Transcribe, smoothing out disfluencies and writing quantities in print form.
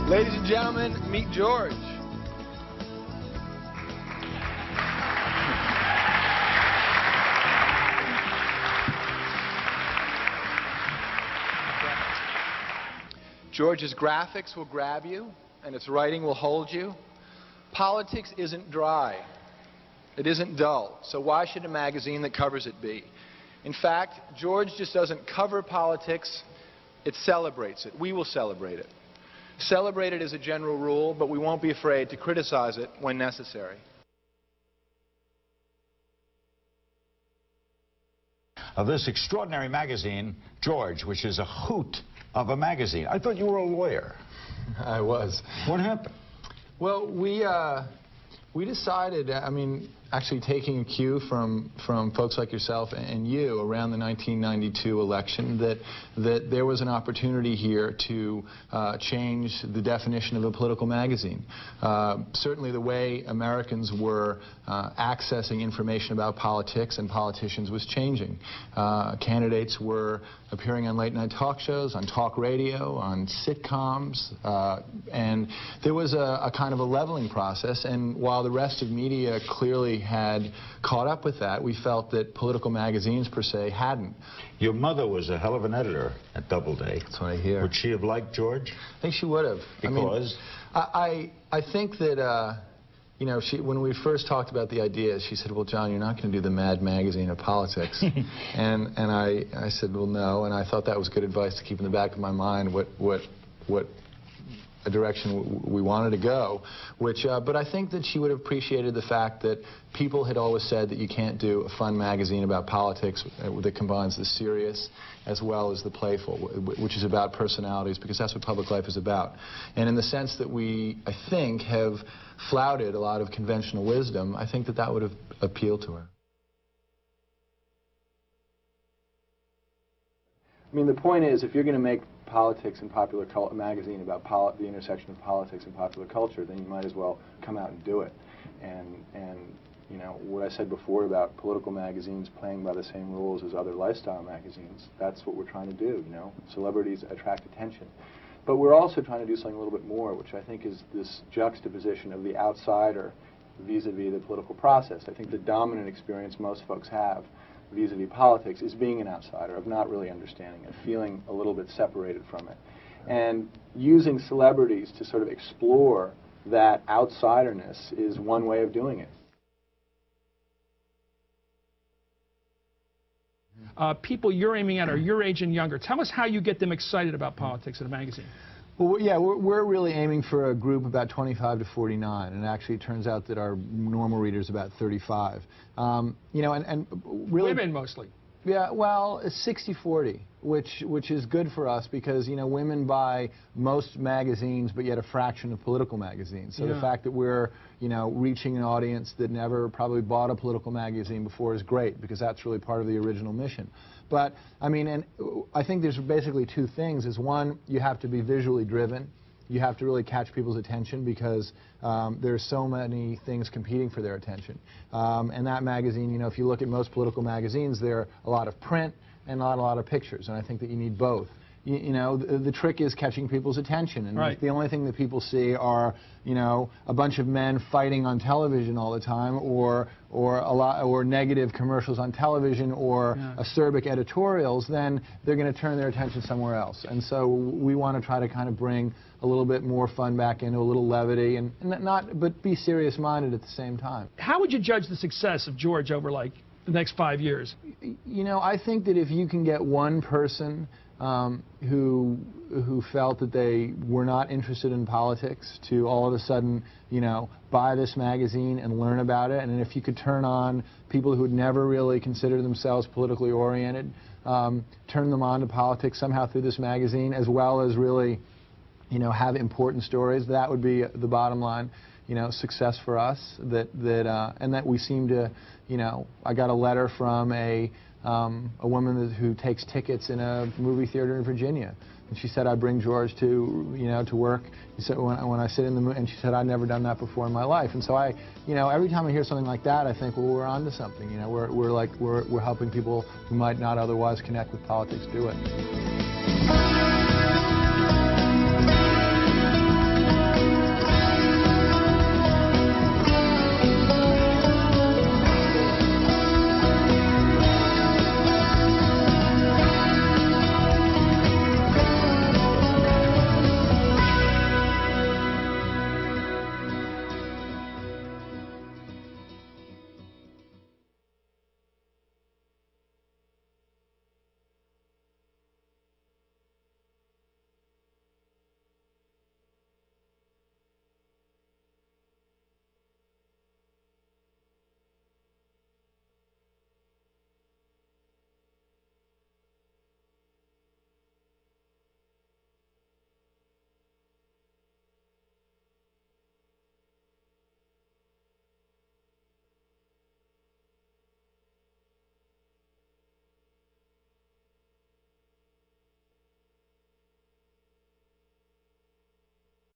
Ladies and gentlemen, meet George. George's graphics will grab you, and its writing will hold you. Politics isn't dry. It isn't dull. So why should a magazine that covers it be? In fact, George just doesn't cover politics, it celebrates it. We will celebrate it. Celebrate it as a general rule, but we won't be afraid to criticize it when necessary. Of this extraordinary magazine, George, which is a hoot of a magazine. I thought you were a lawyer. I was. What happened? Well, we decided, I mean, actually taking a cue from folks like yourself and you around the 1992 election, that there was an opportunity here to change the definition of a political magazine. Certainly the way Americans were accessing information about politics and politicians was changing. Candidates were appearing on late-night talk shows, on talk radio, on sitcoms, and there was a kind of a leveling process, and while the rest of media clearly had caught up with that, we felt that political magazines per se hadn't. Your mother was a hell of an editor at Doubleday. That's what I hear. Would she have liked George? I think she would have. Because? I think that, you know, when we first talked about the idea, she said, well, John, you're not going to do the Mad magazine of politics. and I said, well, no, and I thought that was good advice to keep in the back of my mind what a direction we wanted to go, but I think that she would have appreciated the fact that people had always said that you can't do a fun magazine about politics that combines the serious as well as the playful, which is about personalities, because that's what public life is about. And in the sense that we, I think, have flouted a lot of conventional wisdom, I think that that would have appealed to her. I mean, the point is, if you're going to make politics and popular culture, a magazine about the intersection of politics and popular culture, then you might as well come out and do it. And you know, what I said before about political magazines playing by the same rules as other lifestyle magazines, that's what we're trying to do, you know. Celebrities attract attention. But we're also trying to do something a little bit more, which I think is this juxtaposition of the outsider vis-a-vis the political process. I think the dominant experience most folks have vis-a-vis politics is being an outsider, of not really understanding it, feeling a little bit separated from it. And using celebrities to sort of explore that outsiderness is one way of doing it. People you're aiming at are your age and younger. Tell us how you get them excited about politics in a magazine. Well, yeah, we're really aiming for a group about 25 to 49, and actually it turns out that our normal reader is about 35. You know, and really... Women mostly. Yeah, well, it's 60-40, which is good for us because, you know, women buy most magazines, but yet a fraction of political magazines. So the fact that we're, you know, reaching an audience that never probably bought a political magazine before is great, because that's really part of the original mission. But, I mean, and I think there's basically two things. Is one, you have to be visually driven. You have to really catch people's attention because there's so many things competing for their attention. And that magazine, you know, if you look at most political magazines, there are a lot of print and not a lot of pictures, and I think that you need both. You know, the trick is catching people's attention, and if the only thing that people see are, you know, a bunch of men fighting on television all the time, or negative commercials on television, or acerbic editorials, then they're going to turn their attention somewhere else. And so we want to try to kind of bring a little bit more fun back into a little levity, but be serious-minded at the same time. How would you judge the success of George over, like, the next 5 years? You know, I think that if you can get one person who felt that they were not interested in politics to all of a sudden, you know, buy this magazine and learn about it, and if you could turn on people who had never really considered themselves politically oriented, turn them on to politics somehow through this magazine, as well as really, you know, have important stories, that would be the bottom line, you know, success for us. And that we seem to, you know, I got a letter from a woman who takes tickets in a movie theater in Virginia, and she said, I bring George to, you know, to work. She said, when I sit in the movie, and she said, I'd never done that before in my life. And so you know, every time I hear something like that, I think, well, we're onto something. You know, we're helping people who might not otherwise connect with politics do it.